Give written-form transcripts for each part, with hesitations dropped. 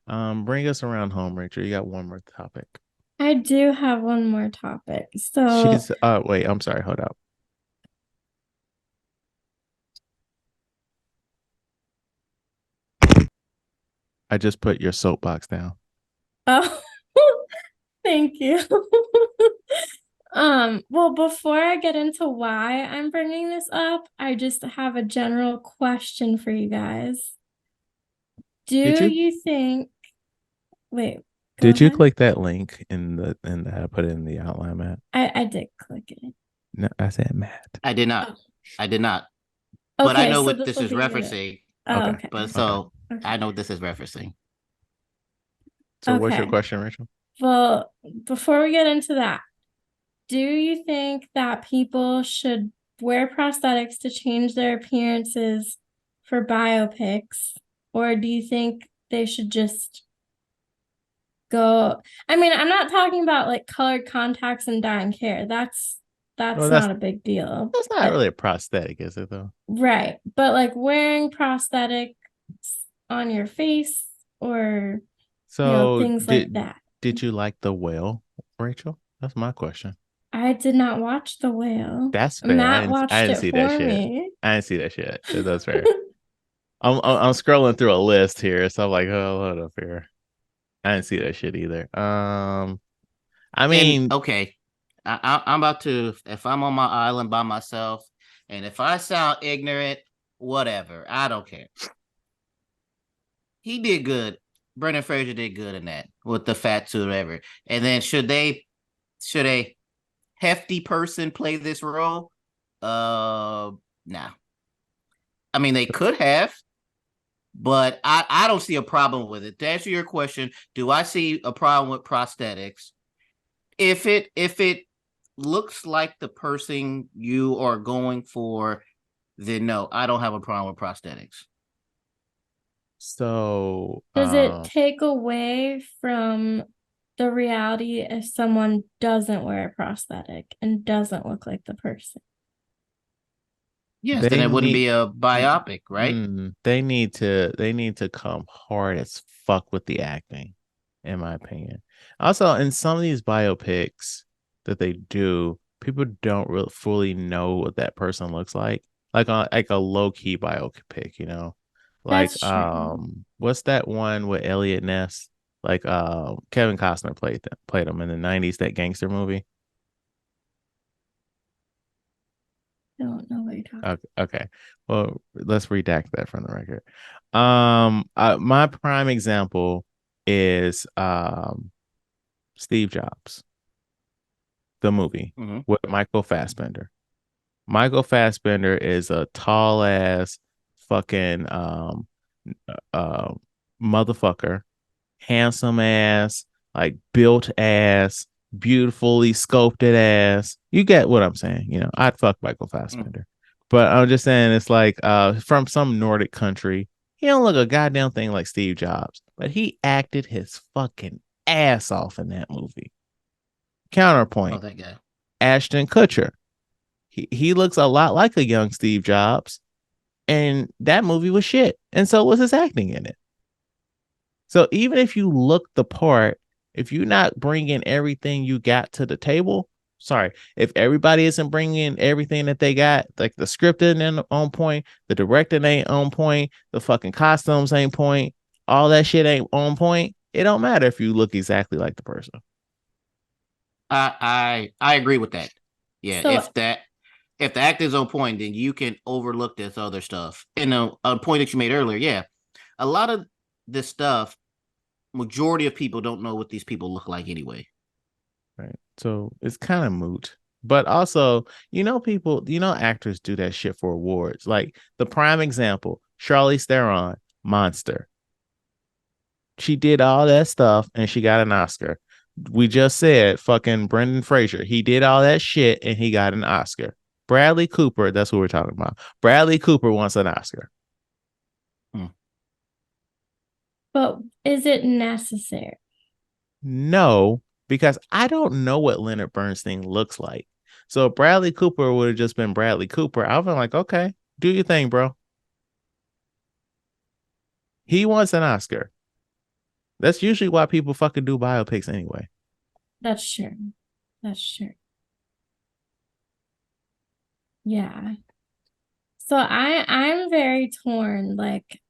Bring us around home, Rachel. You got one more topic. I do have one more topic. So, She's wait, I'm sorry, hold up. I just put your soapbox down. oh, thank you. Well, before I get into why I'm bringing this up, I just have a general question for you guys. Do Did you you think, wait, go did you ahead. click that link in the I put it in the outline, Matt? I did click it. No, I said Matt. I did not. Oh, I did not. But I okay, know so what this this will is be you. referencing. Oh, Okay. okay. But Okay. so I Okay. know what this is referencing. So what's your Okay. question, Rachel? Well, before we get into that, do you think that people should wear prosthetics to change their appearances for biopics? Or do you think they should just go? I mean, I'm not talking about like colored contacts and dyeing hair. Well, That's not a big deal. that's not But really a prosthetic, is it though? right. But like wearing prosthetics on your face or So things like that. did you like the whale, Rachel? That's my question. I did not watch The Whale. That's fair. Matt I watched didn't it see that for shit. me. I didn't see that shit. That's fair. I'm scrolling through a list here, so I'm like, oh, hold up here. I didn't see that shit either. I And mean, okay, I'm about to, if I'm on my island by myself, and if I sound ignorant, whatever, I don't care. He did good. Brendan Fraser did good in that with the fat suit or whatever. And then should a hefty person play this role? Nah. I mean, they could have, but I don't see a problem with it. To answer your question, do I see a problem with prosthetics? If it looks like the person you are going for, then no, I don't have a problem with prosthetics. so Does it take away from the reality if someone doesn't wear a prosthetic and doesn't look like the person? Yes, then they it wouldn't need be a biopic, right? they need to come hard as fuck with the acting, in my opinion. Also, in some of these biopics that they do, people don't really fully know what that person looks like a low key biopic, you know, like That's true. what's that one with Elliot Ness? Like Kevin Costner played him in the '90s, that gangster movie. I don't know what you're talking Okay, okay. Well, let's redact that from the record. My prime example is Steve Jobs, the movie Mm-hmm. with Michael Fassbender. Michael Fassbender is a tall ass fucking uh motherfucker, handsome ass, like built ass, beautifully sculpted ass. You get what I'm saying? You know, I'd fuck Michael Fassbender. But I'm just saying it's like from some Nordic country. He don't look a goddamn thing like Steve Jobs, but he acted his fucking ass off in that movie. Oh, Counterpoint, that guy. Ashton Kutcher. He looks a lot like a young Steve Jobs, and that movie was shit. And so was his acting in it. So even if you look the part, if you're not bringing everything you got to the table, sorry, if everybody isn't bringing everything that they got, like the script isn't on point, the director ain't on point, the fucking costumes ain't point, all that shit ain't on point. It don't matter if you look exactly like the person. I agree with that. Yeah, So if the act is on point, then you can overlook this other stuff. And a point that you made earlier, yeah, a lot of this stuff, majority of people don't know what these people look like anyway. Right. So it's kind of moot. But also, actors do that shit for awards. Like the prime example, Charlize Theron, Monster. She did all that stuff and she got an Oscar. We just said fucking Brendan Fraser. He did all that shit and he got an Oscar. Bradley Cooper, that's what we're talking about. Bradley Cooper wants an Oscar. Hmm. but is it necessary? No, because I don't know what Leonard Bernstein looks like. So if Bradley Cooper would have just been Bradley Cooper, I've been like, okay, do your thing, bro. He wants an Oscar. That's usually why people fucking do biopics anyway. That's true. That's true. Yeah. So I'm very torn. Like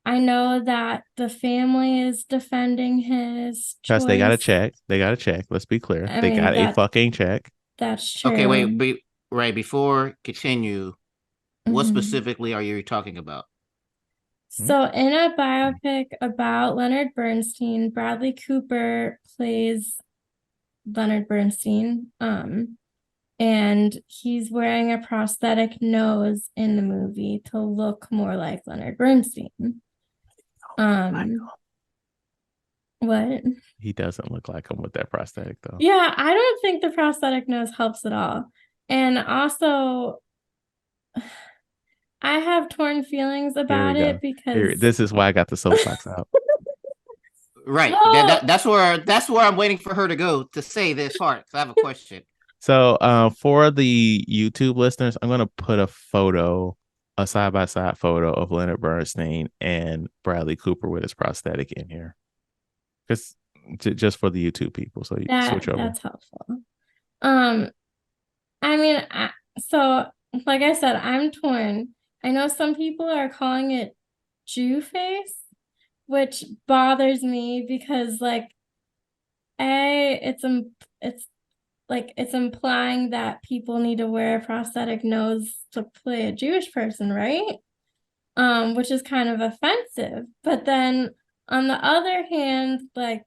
I know that the family is defending his Because they got a choice. check. They got a check. Let's be clear. I They mean got a fucking check. that's Okay, true. wait, right before continue, what Mhm. specifically are you talking about? Hmm? So in a biopic about Leonard Bernstein, Bradley Cooper plays Leonard Bernstein. And he's wearing a prosthetic nose in the movie to look more like Leonard Bernstein. Um, what? He doesn't look like him with that prosthetic though. Yeah, I don't think the prosthetic nose helps at all. And also, I have torn feelings Here we about go. it because, This is why I got the soapbox out. Right. well, That's where I'm waiting for her to go to say this part. 'Cause I have a question. So, for the YouTube listeners, I'm gonna put a side by side photo of Leonard Bernstein and Bradley Cooper with his prosthetic in here, just just for the YouTube people. So you switch over. that's helpful. Um, I mean, so like I said, I'm torn. I know some people are calling it Jew face, which bothers me because like it's like it's implying that people need to wear a prosthetic nose to play a Jewish person, right? Which is kind of offensive. But then on the other hand, like,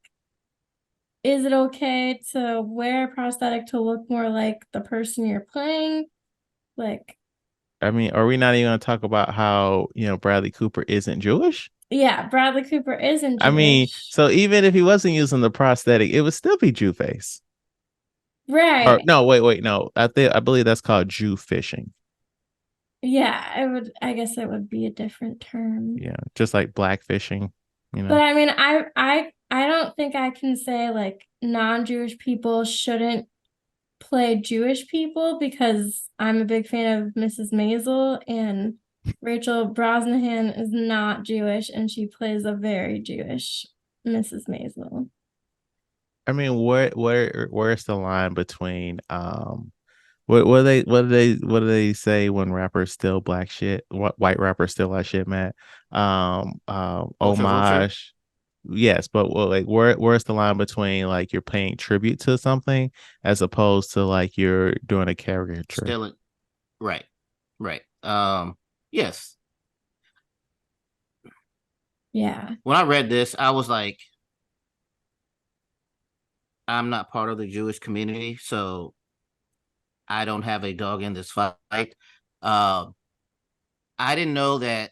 is it okay to wear a prosthetic to look more like the person you're playing? Like, I mean, are we not even gonna talk about how Bradley Cooper isn't Jewish? yeah, Bradley Cooper isn't I mean, Jewish. so even if he wasn't using the prosthetic, it would still be Jew face. Or Right. no, wait, no. I believe that's called Jew fishing. Yeah, I guess it would be a different term. Yeah, just like black fishing. But I mean, I don't think I can say like non-Jewish people shouldn't play Jewish people because I'm a big fan of Mrs. Maisel and Rachel Brosnahan is not Jewish and she plays a very Jewish Mrs. Maisel. I mean, where's the line between what do they say when rappers steal black shit? What white rappers steal our shit, Matt? Culture vulture. Homage. Yes, but like where's the line between like you're paying tribute to something as opposed to like you're doing a caricature? Still right. Right. Yes. Yeah. When I read this, I was like, I'm not part of the Jewish community, so I don't have a dog in this fight. Uh, I didn't know that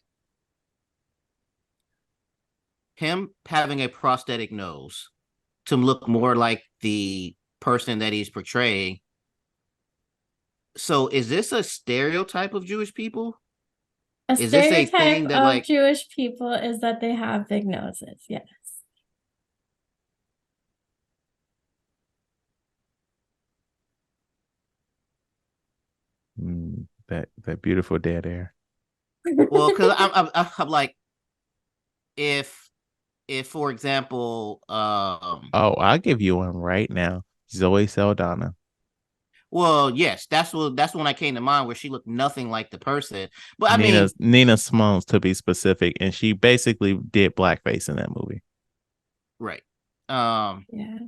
him having a prosthetic nose to look more like the person that he's portraying. So, is this a stereotype of Jewish people? A Is this a stereotype thing that, of like, Jewish people is that they have big noses. Yes. That beautiful dead air. well, because I'm like, if for example, Oh, I'll give you one right now. Zoe Saldana. well, yes, that's when I came to mind where she looked nothing like the person. But I Nina mean, Nina Simone's to be specific, and she basically did blackface in that movie. right. Yeah.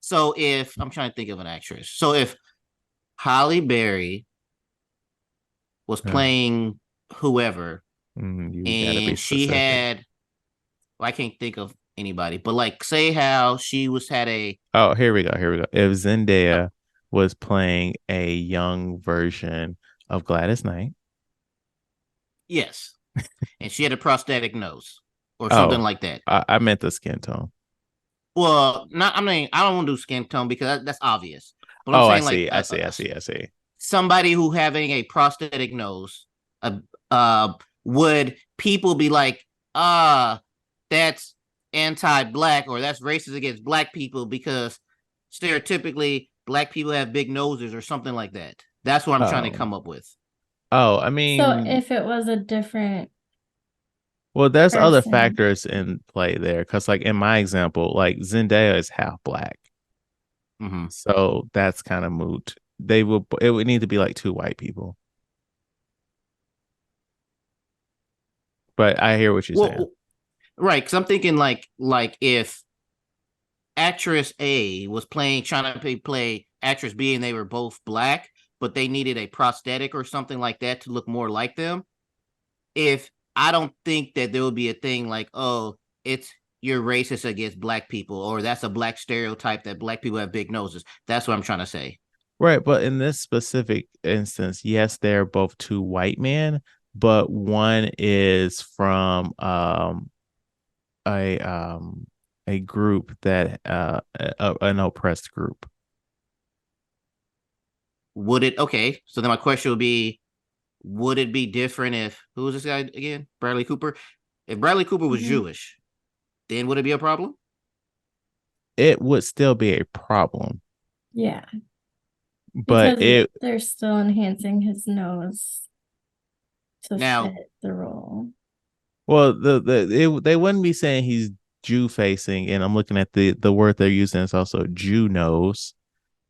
So if I'm trying to think of an actress, so if Holly Berry was Uh, playing whoever, you gotta be and she specific. had, well, I can't think of anybody, but like say how she was had a Oh, here we go. Here we go. If uh, Zendaya was playing a young version of Gladys Knight. yes, and she had a prosthetic nose or something Oh, like that. I meant the skin tone. Well, not I mean I don't want to do skin tone because that's obvious, but I'm Oh, I saying like see. I see. I see. I see. somebody who having a prosthetic nose, uh, would people be like, that's anti-black or that's racist against black people because stereotypically black people have big noses or something like that. That's what I'm trying to Um. come up with. Oh, I So mean, if it was a different Well, there's other person. factors in play there because, like in my example, like Zendaya is half black, Hmm. so that's kind of moot. They will. It would need to be like two white people. But I hear what you're saying. Well, right, because I'm thinking like if actress A was trying to play actress B, and they were both black, but they needed a prosthetic or something like that to look more like them. If I don't think that there would be a thing like, oh, it's you're racist against black people, or that's a black stereotype that black people have big noses. That's what I'm trying to say. Right, but in this specific instance, yes, they're both two white men, but one is from a um a group that an oppressed group. Would it okay? So then my question would be, would it be different if who was this guy again? Bradley Cooper. If Bradley Cooper was Mhm. Jewish, then would it be a problem? It would still be a problem, Yeah, but because it they're still enhancing his nose to Now, fit the role. well they wouldn't be saying he's Jew facing, and I'm looking at the word they're using is also Jew nose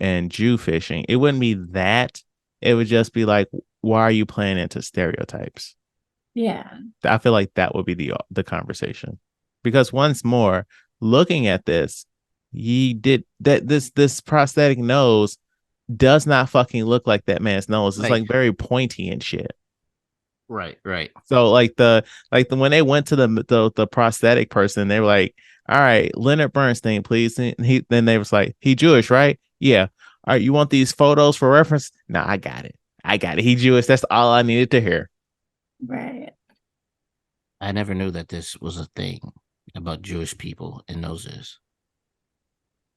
and Jew fishing. It wouldn't be that. It would just be like, why are you playing into stereotypes? Yeah. I feel like that would be the conversation. Because once more, looking at this, he did that this prosthetic nose does not fucking look like that man's nose. It's like, like very pointy and shit. right, right. So like the when they went to the prosthetic person, they were like, "All right, Leonard Bernstein, please." And then they was like, "He Jewish, right? Yeah. All right, you want these photos for reference? No, I got it. I got it. He Jewish. That's all I needed to hear." Right. I never knew that this was a thing about Jewish people and noses.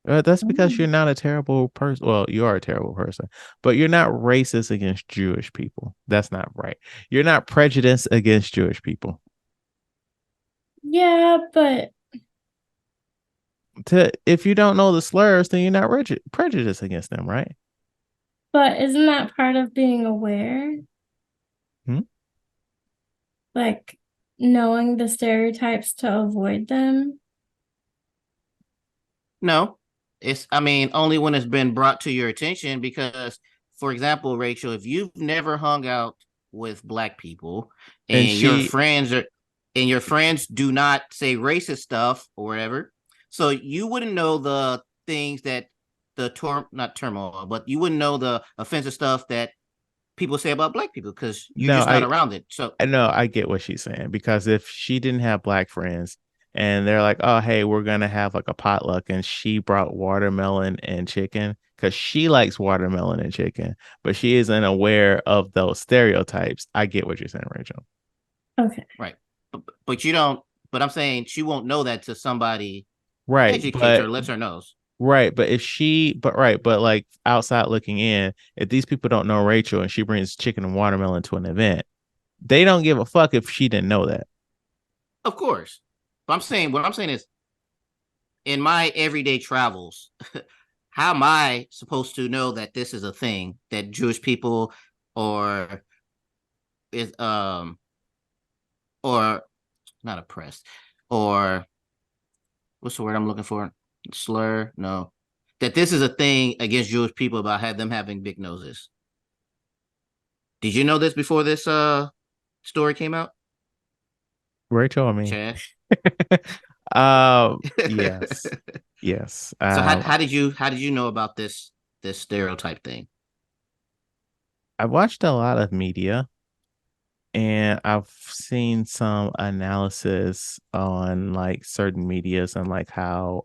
That's because you're Mm. not a terrible person. Well, you are a terrible person, but you're not racist against Jewish people. That's not right. You're not prejudiced against Jewish people. Yeah, but If you don't know the slurs, then you're not prejudiced against them, right? isn't that part of being aware? Hmm? Like knowing the stereotypes to avoid them? No, it's, I mean, only when it's been brought to your attention. Because, for example, Rachel, if you've never hung out with black people And and your she friends are, and your friends do not say racist stuff or whatever, so you wouldn't know the things that not turmoil, but you wouldn't know the offensive stuff that people say about black people because you're no, just not around it. So, I know I get what she's saying because if she didn't have black friends and they're like, "Oh, hey, we're gonna have like a potluck," and she brought watermelon and chicken because she likes watermelon and chicken, but she isn't aware of those stereotypes. I get what you're saying, Rachel. Okay. right, but you don't. But I'm saying she won't know that to somebody Right, educates her, but lets her know. right, but if she, but right, but like outside looking in, if these people don't know Rachel and she brings chicken and watermelon to an event, they don't give a fuck if she didn't know that. Of course. But I'm saying, what I'm saying is, in my everyday travels, how am I supposed to know that this is a thing that Jewish people or is or not oppressed, or what's the word I'm looking for? Slur? No. That this is a thing against Jewish people about them having big noses. Did you know this before this story came out? Rachel, I mean, Chad. yes, yes. So how did you know about this stereotype thing? I watched a lot of media and I've seen some analysis on like certain medias and like how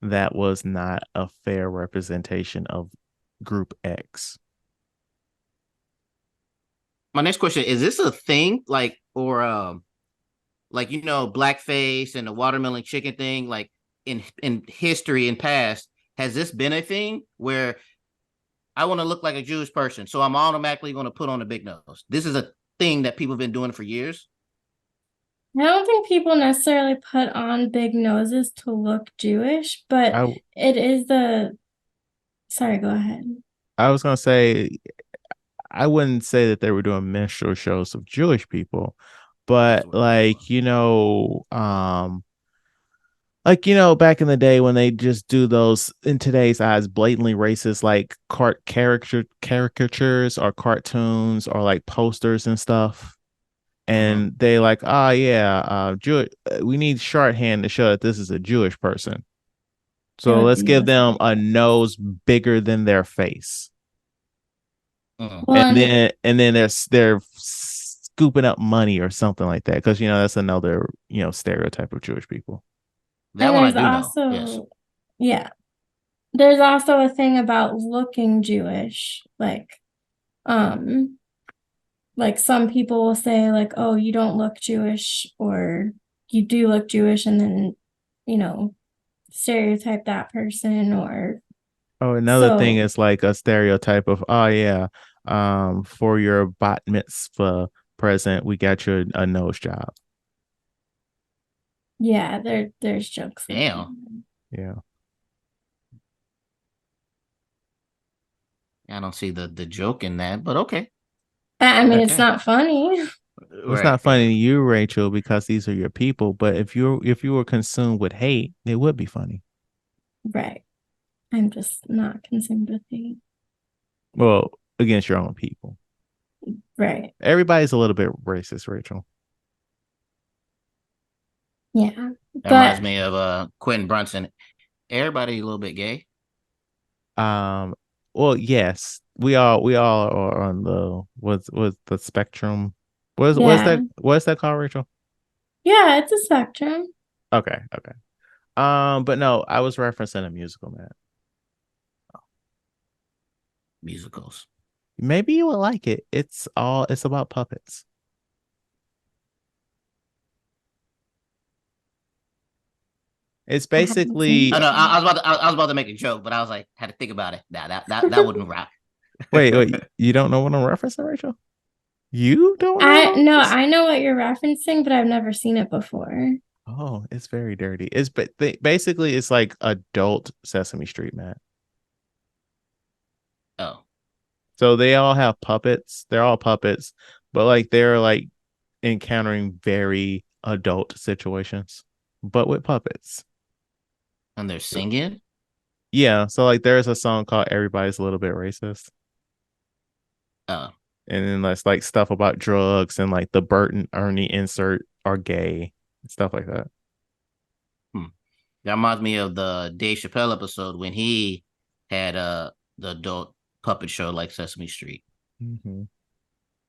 that was not a fair representation of group X. My next question is: this a thing, like, or like, blackface and the watermelon chicken thing, like in history and past, has this been a thing where I want to look like a Jewish person, so I'm automatically going to put on a big nose? This is a thing that people have been doing for years. I don't think people necessarily put on big noses to look Jewish, but I it is the, sorry, go ahead. I was gonna say I wouldn't say that they were doing minstrel shows of Jewish people, But back in the day when they just do those in today's eyes blatantly racist like caricatures or cartoons or like posters and stuff. And they like, oh yeah, Jew we need shorthand to show that this is a Jewish person. It So would let's be give just them a ridiculous. nose bigger than their face. Mm. Well, And then they're scooping up money or something like that because that's another stereotype of Jewish people. That and one I there's do know. Yes. also, yeah, there's also a thing about looking Jewish, like some people will say like, oh, you don't look Jewish, or you do look Jewish, and then you know stereotype that person. Or Oh, another thing so is like a stereotype of, oh yeah, for your bat mitzvah present, we got you a nose job. yeah, there's jokes like that. Damn. Yeah. I don't see the joke in that, but okay. I mean, it's Okay. not funny. It's Right. not funny to you, Rachel, because these are your people. But if you were consumed with hate, it would be funny. Right. I'm just not consumed with hate. Well, against your own people. Right. Everybody's a little bit racist, Rachel. Yeah. That reminds But me of Quentin Brunson. Everybody a little bit gay. Um, well, yes, we all are on the what's the spectrum. yeah. What's that called, Rachel? Yeah, it's a spectrum. Okay, okay. But no, I was referencing a musical, man. Musicals. Maybe you would like it. It's about puppets. It's I haven't seen Oh basically no, it. I was about to make a joke, but I was like, had to think about it. Nah, that wouldn't rock. wait, you don't know what I'm referencing, Rachel? You don't know what I I'm no, referencing? I know what you're referencing, but I've never seen it before. Oh, it's very dirty. Basically it's like adult Sesame Street, man. Oh, So they all have puppets. They're all puppets, but like they're like encountering very adult situations, but with puppets. and they're singing. Yeah, so like there's a song called Everybody's a Little Bit Racist. Oh, And then that's like stuff about drugs and like the Bert and Ernie insert are gay and stuff like that. hmm. That reminds me of the Dave Chappelle episode when he had the adult puppet show like Sesame Street. Mm-hmm.